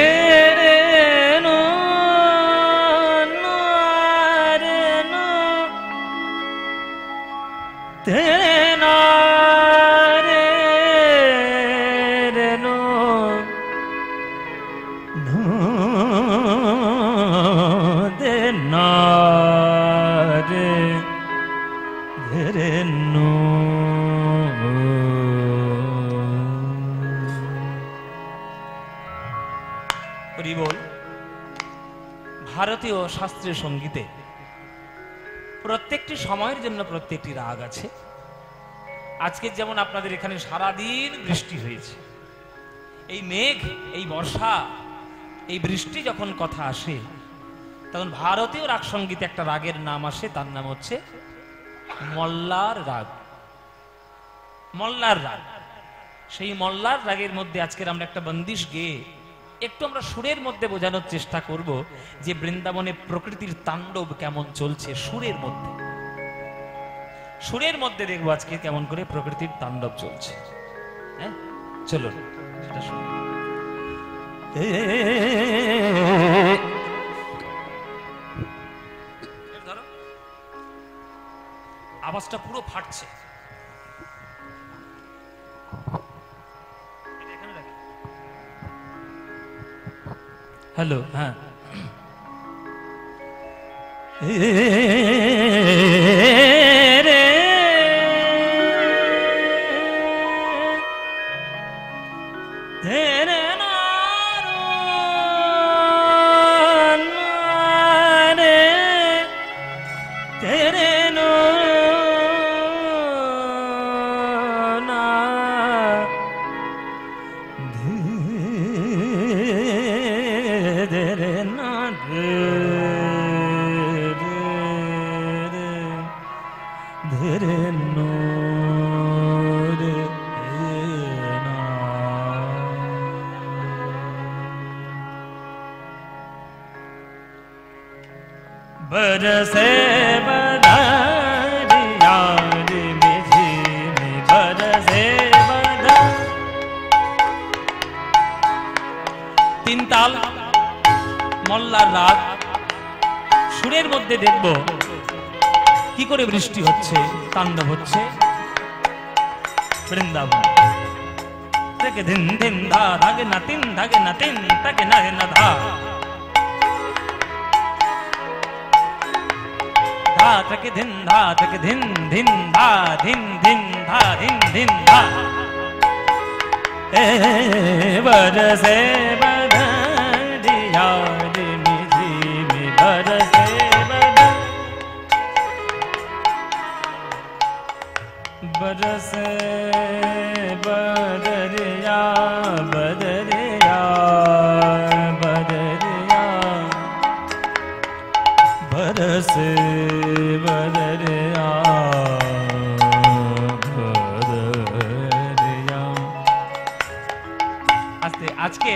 ভারতীয় শাস্ত্রীয় সঙ্গীতে প্রত্যেকটি সময়ের জন্য প্রত্যেকটি রাগ আছে। আজকে যেমন আপনাদের এখানে সারাদিন বৃষ্টি হয়েছে, এই মেঘ, এই বর্ষা, এই বৃষ্টি যখন কথা আসে তখন ভারতীয় রাগ সঙ্গীতে একটা রাগের নাম আসে, তার নাম হচ্ছে মল্লার রাগ। মল্লার রাগ, সেই মল্লার রাগের মধ্যে আজকের আমরা একটা বন্দিশ গেয়ে একটু আমরা সুরের মধ্যে বোঝানোর চেষ্টা করব যে বৃন্দাবনে প্রকৃতির তাণ্ডব কেমন চলছে। সুরের মধ্যে দেখবো আজকে কেমন করে প্রকৃতির তাণ্ডব চলছে। হ্যাঁ, চলো সেটা শুনি। ধরো, আওয়াজটা পুরো ফাটছে। হ্যালো, হ্যাঁ, बरसे बदरिया रे मिझी में बरसे बदर। তিন তাল মল্লার রাগ, সুরের মধ্যে দেখব কি করে বৃষ্টি হচ্ছে, তাণ্ডব হচ্ছে বৃন্দাবন থেকে। ধিন ধিন ধা ধাগে না তিন, ধাগে না তিন, তাকে না হে না ধা ধা থেকে ধিন, ধা থেকে ধিন, ধিন ধা ধিন, ধিন ধা ধিন, ধিন ধা। बरसे बदरिया रे मिझी में बरसे बदर। बरसे बदरिया बदरिया बदरिया बरसे बदरिया बदरिया। আজকে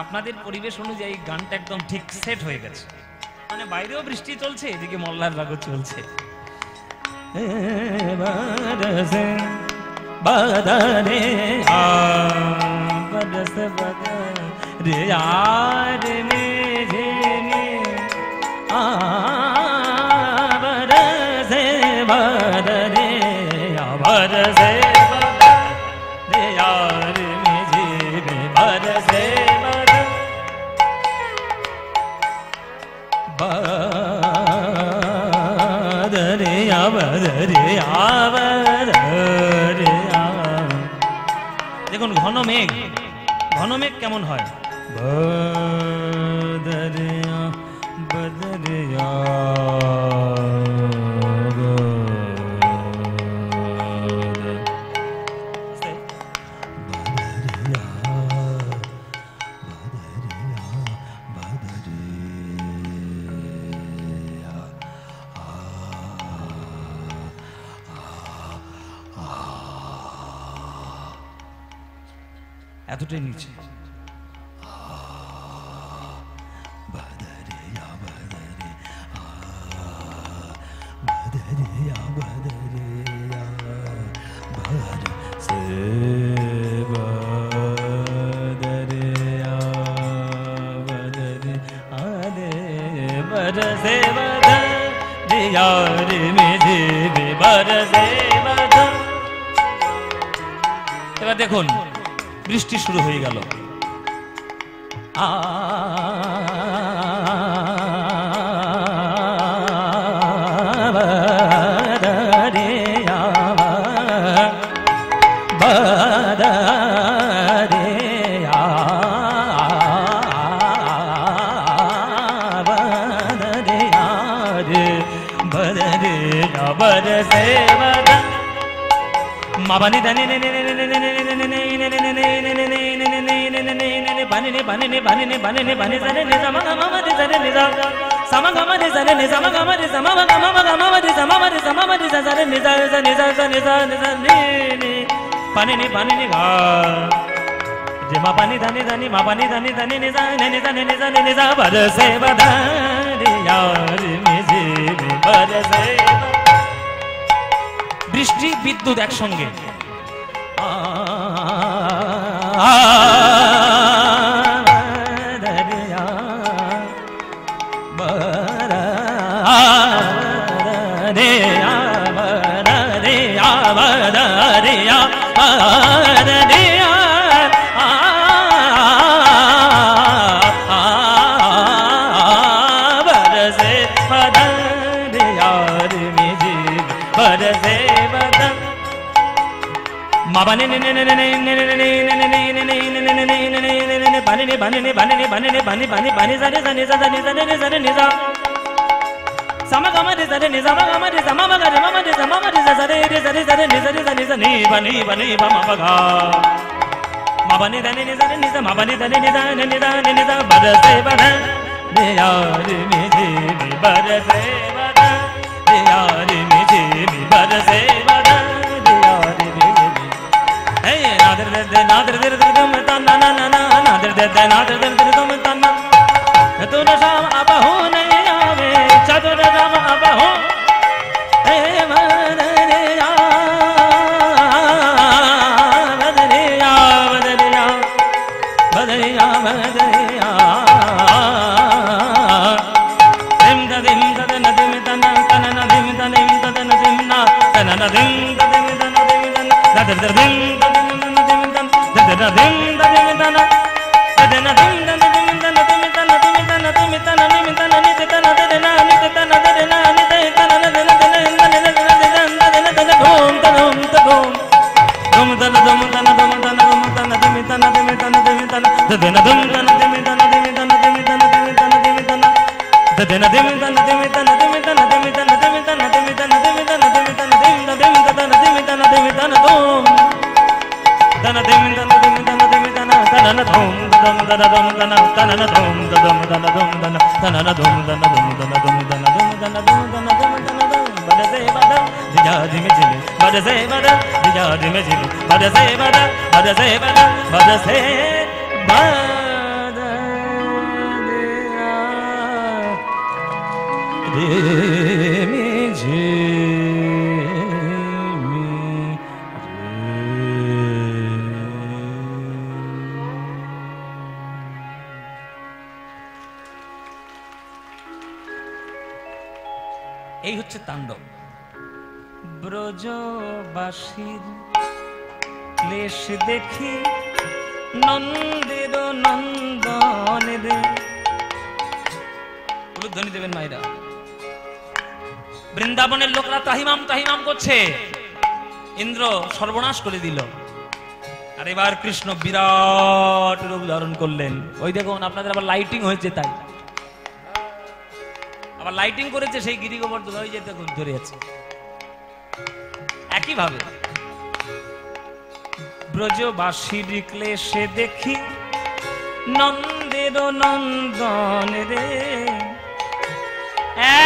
আপনাদের পরিবেশ অনুযায়ী গানটা একদম ঠিক সেট হয়ে গেছে, মানে বাইরেও বৃষ্টি চলছে, এদিকে মল্লার রাগও চলছে। बरसे बदरिया बरसे बदरिया रे मिझी में बरसे बदरिया बरसे बदरिया रे मिझी में बरसे बदरिया बदरिया बदरिया। দেখুন ঘন মেঘ, ঘন মেঘ কেমন হয়। बदरिया बदरिया এতটাই নিচে। এবার দেখুন বৃষ্টি শুরু হয়ে গেল। মাবানি দানি নে নে নে নে নে নে নে নে নে নে নে বানি বানি বানি বানি বানি জানে নে জামা গামা মাদি জানে নে জা সামা গামা রে জানে নে জামা গামা রে জামা গামা গামা মাদি জামা মাদি জামা মাদি জানে নে জা নে জা নে জা নে নে পানি নে পানি নে গা যে মা পানি দানি দানি মা পানি দানি দানি নে জা নে জা নে জা নে জা বরসে বদারে यार मुझे बरसे। বৃষ্টি বিদ্যুৎ একসঙ্গে। Mabane ne ne ne ne ne ne ne ne ne ne ne bani ne bani ne bani ne bani ne bani bani bani zane zane zane zane zane niza sama gama de zane niza gama de sama ma gama ma de sama ma de zane de zane zane zane zane zane bani bani ba ma baga mabane dane ne zane niza mabane dane ne zane ne zane ne zane barase bana de yaar mujhe bhi barase bana de yaar mujhe bhi barase bana de yaar nadir de nadir de dum ta na na na na nadir de nadir de dum ta na chatur sham abahu nahi aave chatur sham abahu he madariya madariya madariya madariya madariya dim da na dim ta na kana na dim ta nim ta na dim na kana na dim ta dim ta na dim ta nadir de dim da dim da dim da na da dim da dim da dim da na dim da na dim da na dim da na nim da na ni da na da na ni da na da na ni da na da na da na da na dum da dum da dum dum da na dum da na dum da na dum da na dim da na dim da na dim da na da na dum da na dim da na dim da na dim da na dim da na dim da na da na dim da na dim da na dim da na dim da na dim da na dim da na dim da na dim da na dim da dim da na dim da na dim da na dum dana dim dana dim dana dim dana dana dum dum dana dum dana dana dum dum dana dum dana dana dum dana dum dana dum dana dum dana dum dana dum dana dum badase bada dijadi me jile badase bada dijadi me jile badase bada badase bada badase bada de me jile এই হচ্ছে তাণ্ডব। ব্রজবাসীর ক্লেশ দেখি নন্দের নন্দনের উলুধ্বনি দেবেন মায়েরা। বৃন্দাবনের লোকরা তাহিমাম তাহিমাম করছে, ইন্দ্র সর্বনাশ করে দিল। আর এবার কৃষ্ণ বিরাট রূপ ধারণ করলেন। ওই দেখুন আপনাদের আবার লাইটিং হয়েছে, তাই আবার লাইটিং করেছে সেই গিরি গোবর্ধন, ওই যে দেখুন ধরে আছে। একইভাবে ব্রজবাসীর ক্লেশে দেখি নন্দের নন্দন রে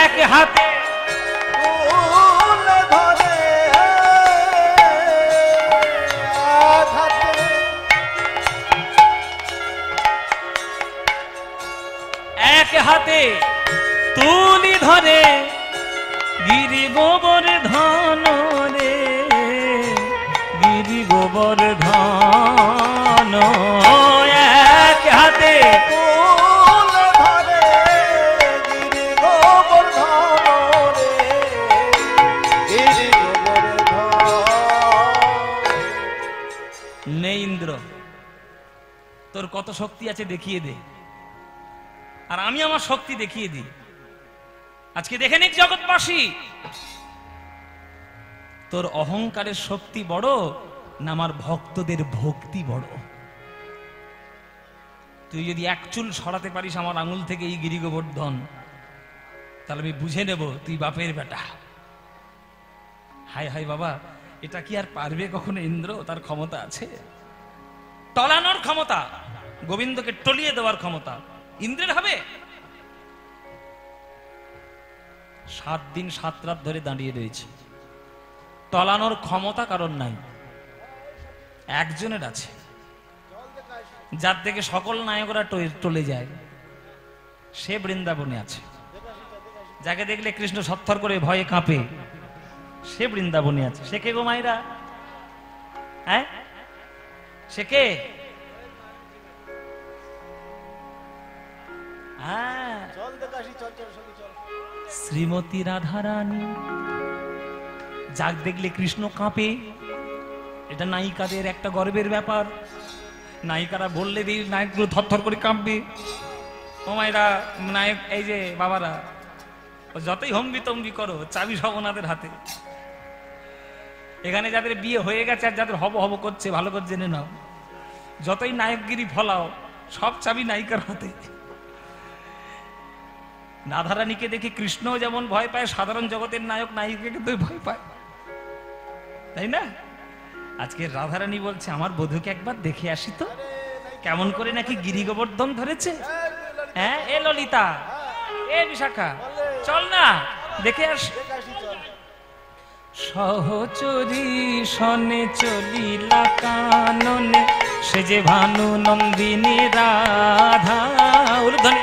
এক হাতে তোর কত শক্তি আছে দেখিয়ে দে, আর আমি আমার শক্তি দেখিয়ে দিই। আজকে দেখে নিক জগৎবাসী, তোর অহংকারের শক্তি বড় না আমার ভক্তদের ভক্তি বড়। তুই যদি এক চুল সরাতে পারিস আমার আঙুল থেকে এই গিরি গোবর্ধন, তাহলে আমি বুঝে নেব তুই বাপের বেটা। হায় হায় বাবা, এটা কি আর পারবে কখনো ইন্দ্র? তার ক্ষমতা আছে, টলানোর ক্ষমতা, গোবিন্দকে টলিয়ে দেওয়ার ক্ষমতা ইন্দ্রের হবে? 7 দিন 7 রাত ধরে দাঁড়িয়ে রয়েছে, টলানোর ক্ষমতা কারণ নাই, একজনের আছে, যার থেকে সকল নায়করা টলে যায়, সে বৃন্দাবনে আছে। যাকে দেখলে কৃষ্ণ সত্থর করে ভয়ে কাঁপে, সে বৃন্দাবনে আছে। সে কে গো মাইরা? হ্যাঁ, সে কে? শ্রীমতী রাধারানী। যাক দেখলে কৃষ্ণ কাঁপে, এটা নায়িকাদের একটা গর্বের ব্যাপার। নায়িকারা বললে দিই নায়কগুলো থরথর করে কাঁপবে। ও মায়েরা, নায়ক এই যে বাবারা, যতই হম্বি তম্বি করো, চাবি সব ওনাদের হাতে। এখানে যাদের বিয়ে হয়ে গেছে আর যাদের হব হব করছে, ভালো করে জেনে নাও, যতই নায়কগিরি ফলাও, সব চাবি নায়িকার হাতে। রাধারানীকে দেখে কৃষ্ণ যেমন ভয় পায়, সাধারণ জগতের নায়ক নায়িকাকে কিন্তু ভয় পায়, তাই না? আজকে রাধারানী বলছে আমার বধূকে একবার দেখে আসি তো, কেমন করে নাকি গিরি গোবর্ধন ধরেছে। হ্যাঁ, এ ললিতা, এ বিশাখা, চল না দেখে আসি। সহচরী সনে চলিলা কাননে, সে যে ভানু নন্দিনী রাধা। ঊর্ধ্বনি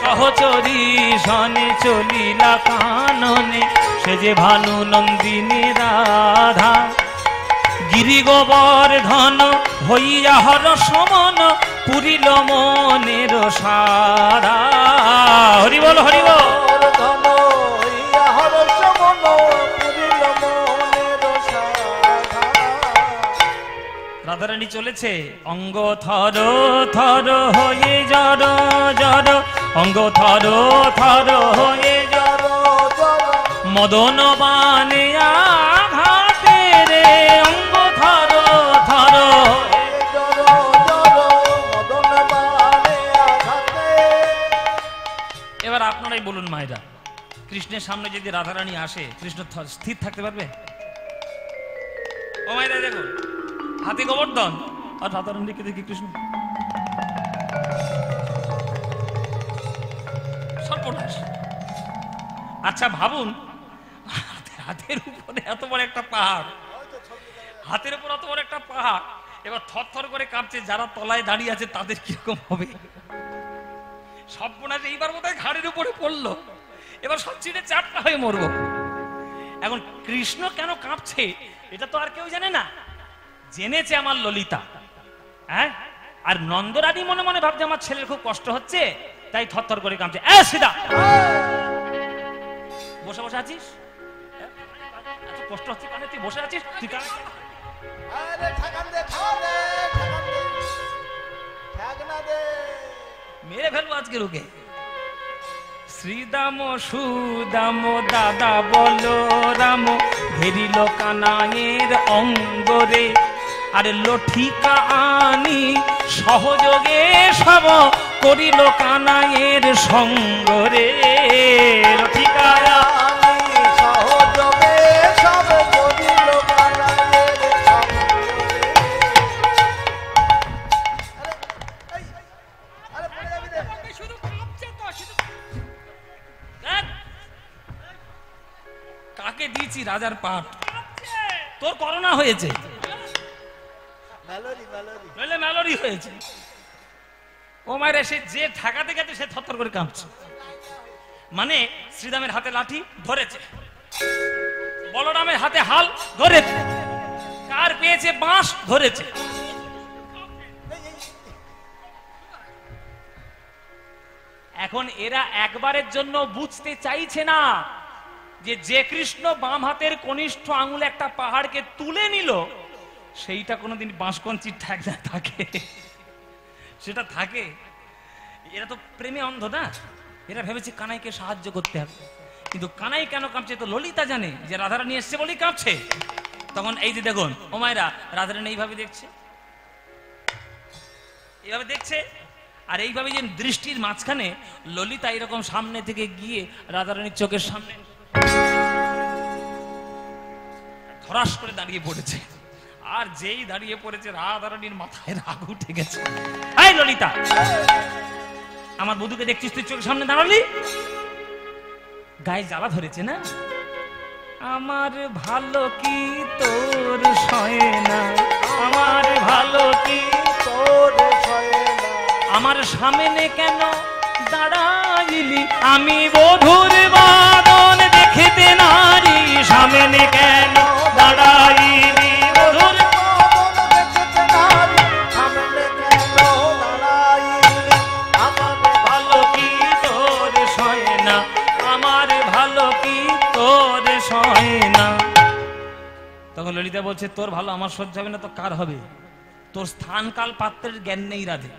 সহচরী সনে চলিলা কাননে, সে যে ভানু নন্দিনী রাধা। গিরি গোবর্ধন হইয়া হর সমন, পুরিল মনের সারা। হরি বল, হরি বল। রাধারানী চলেছে, অঙ্গ থর থর হয়ে জর জর, অঙ্গ থর থর হয়ে জর জর, মদন বানে আঘাতে রে, অঙ্গ থর থর। এবার আপনারাই বলুন মায়েরা, কৃষ্ণের সামনে যদি রাধারানী আসে, কৃষ্ণ স্থির থাকতে পারবে? ও মায়েরা দেখুন, হাতে গোবর্ধন আর রাধারানীকে দেখি কৃষ্ণ সর্বনাশ। আচ্ছা ভাবুন, হাতের উপরে এত বড় একটা পাহাড়, হাতের উপর এত বড় একটা পাহাড়, এবার থর থর করে কাঁপছে, যারা তলায় দাঁড়িয়ে আছে তাদের কিরকম হবে? সর্বনাশ, এইবার বোধহয় ঘাড়ের উপরে পড়লো, এবার সব চিড়ে চাপটা হয়ে মরবো। এখন কৃষ্ণ কেন কাঁপছে এটা তো আর কেউ জানে না, জেনেছে আমার ললিতা। হ্যাঁ, আর নন্দরানী মনে মনে ভাবছে আমার ছেলের খুব কষ্ট হচ্ছে, তাই থরথর করে কাঁপছে। সিধা বসে বসে আছিস, কষ্ট হচ্ছে কানে, তুই বসে আছিস, তুই মেরে ফেলবো আজকে রুকে। শ্রীদাম সুদাম দাদা বলো রাম, ঘেরিল কানাইয়ের অঙ্গরে, আর লঠিকা আনি সহযোগে সব করিল কানাইয়ের সঙ্গরে। লঠিকা আনি সহযোগে সব করিল কানাইয়ের সঙ্গরে। কাকে দিয়েছি রাজার পাঠ? তোর করোনা হয়েছে, মেলোরি হয়েছে। ও মায়ের সে যে ঠেকাতে গেছে সে থরথর করে কাঁপছে। মানে শ্রীরামের হাতে লাঠি ধরেছে, বলরামের হাতে হাল ধরেছে, কার পেয়েছে বাঁশ ধরেছে। এখন এরা একবারের জন্য বুঝতে চাইছে না যে কৃষ্ণ বাম হাতের কনিষ্ঠ আঙুল একটা পাহাড়কে তুলে নিল, সেইটা কোনোদিন বাঁশকঞ্চির ঠ্যাক না থাকে, সেটা থাকে। এরা তো প্রেমে অন্ধ না, এরা ভেবেছে কানাইকে সাহায্য করতে হবে। কিন্তু কানাই কেন কাঁপছে তো ললিতা জানে, যে রাধারানী এসছে বলেই কাঁপছে। তখন এই যে দেখুন ও মায়েরা, রাধারানী এইভাবে দেখছে, এইভাবে দেখছে, আর এইভাবে যে দৃষ্টির মাঝখানে ললিতা এরকম সামনে থেকে গিয়ে রাধারানীর চোখের সামনে ধরাস করে দাঁড়িয়ে পড়েছে। আর যেই দাঁড়িয়ে পড়েছে রাধারানীর মাথায় রাগ উঠে গেছে। এই ললিতা, আমার বধূকে দেখছিস তুই চোখের সামনে দাঁড়ালি, গায়ে জ্বালা ধরেছে না? আমার ভালো কি তোর সয় না, আমার ভালো কি তোর সয় না, আমার সামনে কেন দাঁড়াইলি, আমি বধুর বাদন দেখিতে নারী, সামনে কেন দাঁড়াইলি বধুর বাদন দেখিতে নারী, সামনে কেন দাঁড়াইলি, আমার ভালো কি তোর সয় না, আমার ভালো কি তোর সয় না। তখন ললিতা বলছে তোর ভালো আমার সহ্য হবে না তো কার হবে? তোর স্থান কাল পাত্রের জ্ঞান নেই রাধে।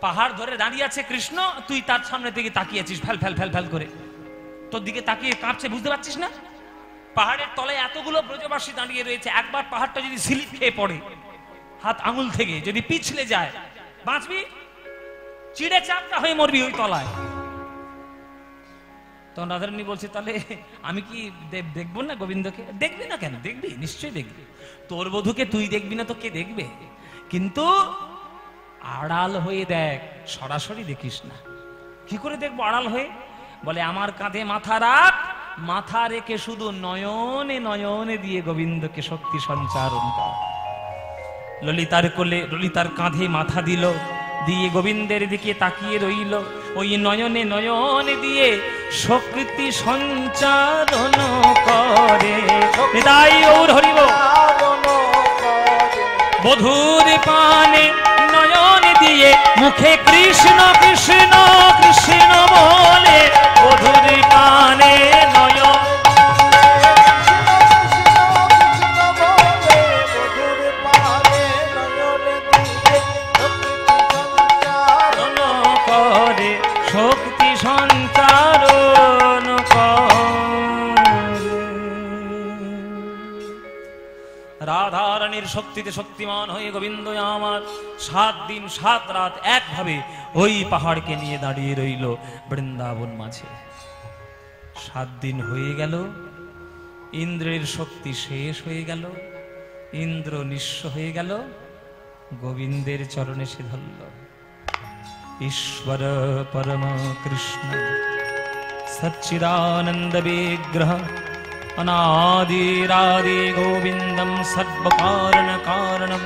পাহাড় ধরে দাঁড়িয়ে আছে কৃষ্ণ, তুই তার সামনে থেকে তাকিয়ে আছিস ফেল ফেল ফেল ফেল করে, তোর দিকে তাকিয়ে কাঁপছে, বুঝতে পারছিস না? পাহাড়ের তলায় এতগুলো ব্রজবাসী দাঁড়িয়ে রয়েছে, একবার পাহাড়টা যদি স্লিপ খেয়ে পড়ে হাত আঙুল থেকে, যদি পিছলে যায়, বাঁচবি? চিড়ে চাপটা হয়ে মরবি ওই তলায়। তখন রাধারানী বলছে তাহলে আমি কি দেখবো না গোবিন্দকে? দেখবি না কেন? দেখবি, নিশ্চয়ই দেখবি। তোর বধূকে তুই দেখবি না তো কে দেখবে? কিন্তু আড়াল হয়ে দেখ, সরাসরি দেখিস না। কি করে দেখবো আড়াল হয়ে? বলে আমার কাঁধে মাথা রাখ, মাথা রেখে শুধু নয়নে নয়নে দিয়ে গোবিন্দকে শক্তি সঞ্চারণ কর। ললিতার কোলে, ললিতার কাঁধে মাথা দিল, দিয়ে গোবিন্দের দিকে তাকিয়ে রইল, ওই নয়নে নয়নে দিয়ে শক্তি সঞ্চারণ করে। হৃদয় ওর হরিব বধূর পানে নয়ন দিয়ে, মুখে কৃষ্ণ কৃষ্ণ কৃষ্ণ বলে, বধূর পানে নয়ন করে, শক্তি সঞ্চারণ করে। রাধারানীর শক্তিতে শক্তিমান হয়ে গোবিন্দ আমার 7 দিন 7 রাত একভাবে ওই পাহাড়কে নিয়ে দাঁড়িয়ে রইল বৃন্দাবন মাঝে। 7 দিন হয়ে গেল, ইন্দ্রের শক্তি শেষ হয়ে গেল, ইন্দ্র নিঃস্ব হয়ে গেল, গোবিন্দের চরণে সে ধরল। ঈশ্বর পরম কৃষ্ণ সচ্চিদানন্দ বিগ্রহ अनादिरादि गोविन्दं सर्वकारणकारणं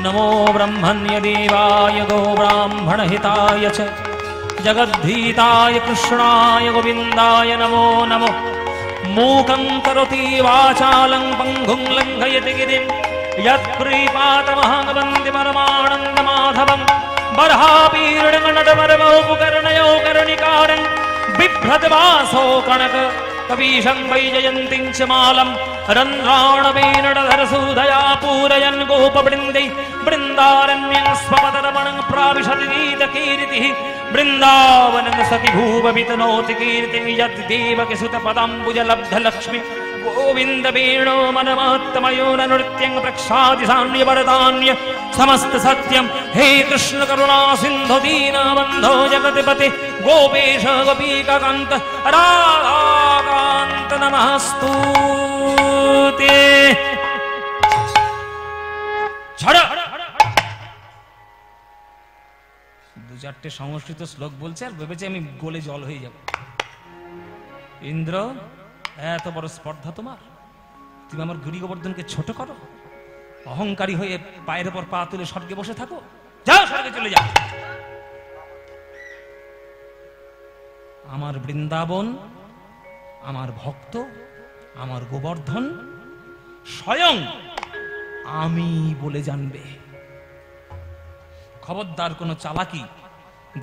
नमो ब्रह्मण्यदेवाय गो ब्राह्मणहिताय च जगद्धीताय कृष्णाय गोविन्दाय नमो नमो। मूकं करोति वाचालं पङ्गुं लङ्घयति गिरिं यत्कृपातमहं वन्दे परमानन्दमाधवं बर्हापीर्णनटवरमौपुकर्णयो कर्णिकारं बिभ्रतवासो कनक कवीशं वैजयन्तीं च मालं रन्ध्राणवेणधरसूदया पूरयन् गोपवृन्दै वृन्दारण्यं स्वपदरमणं प्राविशति गीतकीर्तिः वृन्दावनं सति भूववितनोति कीर्तिं यद्देवकिसुतपदाम्बुजलब्धलक्ष्मी गोविन्द वेणो मनमत्तमयो नृत्यं प्रक्षाति सान्यवरदान्य समस्त सत्यं हे कृष्ण करुणा सिन्धु दीनबन्धो जगत्पते गोपेश गोपीकान्त राधाकान्त नमस्तुते। छड़ 2-4টে সংস্কৃত শ্লোক বলছে আর ভেবেছে আমি গোলে জল হয়ে যাব। ইন্দ্র, এত বড় স্পর্ধা তোমার, তুমি আমার গিরি গোবর্ধনকে ছোট করো, অহংকারী হয়ে পায়ের উপর পা তুলে স্বর্গে বসে থাকো, যাও স্বর্গে চলে যাও। আমার বৃন্দাবন, আমার ভক্ত, আমার গোবর্ধন স্বয়ং আমি বলে জানবে। খবরদার কোনো চালাকি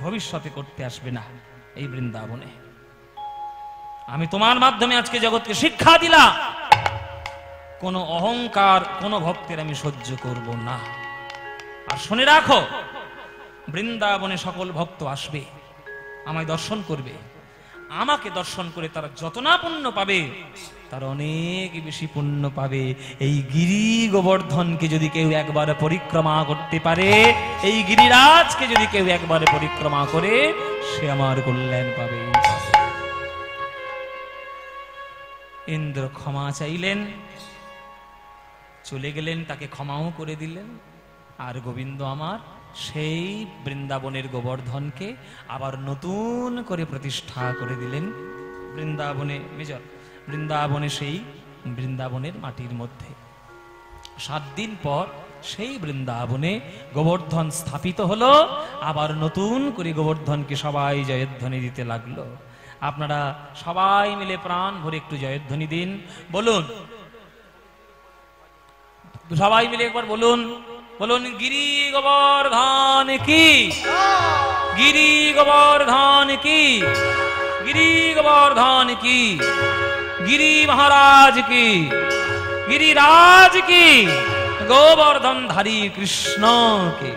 ভবিষ্যতে করতে আসবে না এই বৃন্দাবনে। আমি তোমার মাধ্যমে আজকে জগৎকে শিক্ষা দিলাম, কোন অহংকার কোন ভক্তের আমি সহ্য করব না। আর শুনে রাখো, বৃন্দাবনে সকল ভক্ত আসবে, আমায় দর্শন করবে, আমাকে দর্শন করে তারা যত না পুণ্য পাবে তার অনেক বেশি পুণ্য পাবে এই গিরি গোবর্ধনকে যদি কেউ একবার পরিক্রমা করতে পারে, এই গিরিরাজকে যদি কেউ একবার পরিক্রমা করে, সে আমার কল্যাণ পাবে। ইন্দ্র ক্ষমা চাইলেন, চলে গেলেন, তাকে ক্ষমাও করে দিলেন। আর গোবিন্দ আমার সেই বৃন্দাবনের গোবর্ধনকে আবার নতুন করে প্রতিষ্ঠা করে দিলেন বৃন্দাবনে, মেজর বৃন্দাবনে, সেই বৃন্দাবনের মাটির মধ্যে। 7 দিন পর সেই বৃন্দাবনে গোবর্ধন স্থাপিত হলো। আবার নতুন করে গোবর্ধনকে সবাই জয়ধ্বনি দিতে লাগলো। আপনারা সবাই মিলে প্রাণ ভরে একটু জয়ধ্বনি দিন, বলুন, সবাই মিলে একবার বলুন, বলুন, গিরি গোবর্ধন কি, গিরি গোবর্ধন কি, গিরি গোবর্ধন কি, গিরি মহারাজ কি, গিরিরাজ কি, গোবর্ধন ধারী কৃষ্ণ কে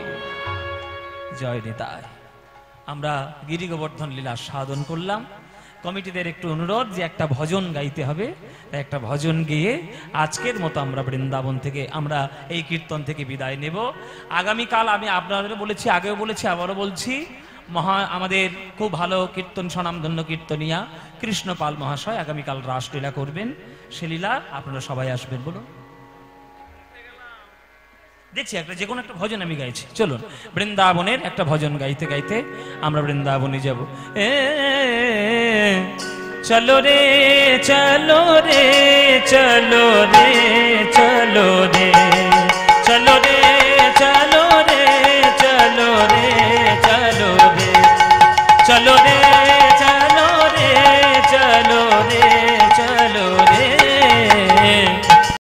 জয় নিতাই। আমরা গিরি গোবর্ধন লীলা সাধন করলাম। কমিটিদের একটু অনুরোধ যে একটা ভজন গাইতে হবে, তাই একটা ভজন গেয়ে আজকের মতো আমরা বৃন্দাবন থেকে, আমরা এই কীর্তন থেকে বিদায় নেব। আগামীকাল আমি আপনাদের বলেছি, আগেও বলেছি, আবারও বলছি, আমাদের খুব ভালো কীর্তন স্বনামধন্য কীর্তনিয়া কৃষ্ণপাল মহাশয় আগামীকাল রাসলীলা করবেন। সে লীলা আপনারা সবাই আসবেন। বলুন, দেখছি একটা যে কোনো একটা ভজন আমি গাইছি। চলুন, বৃন্দাবনের একটা ভজন গাইতে গাইতে আমরা বৃন্দাবনে যাব। চলো রে চলো রে চলো রে চলো রে চলো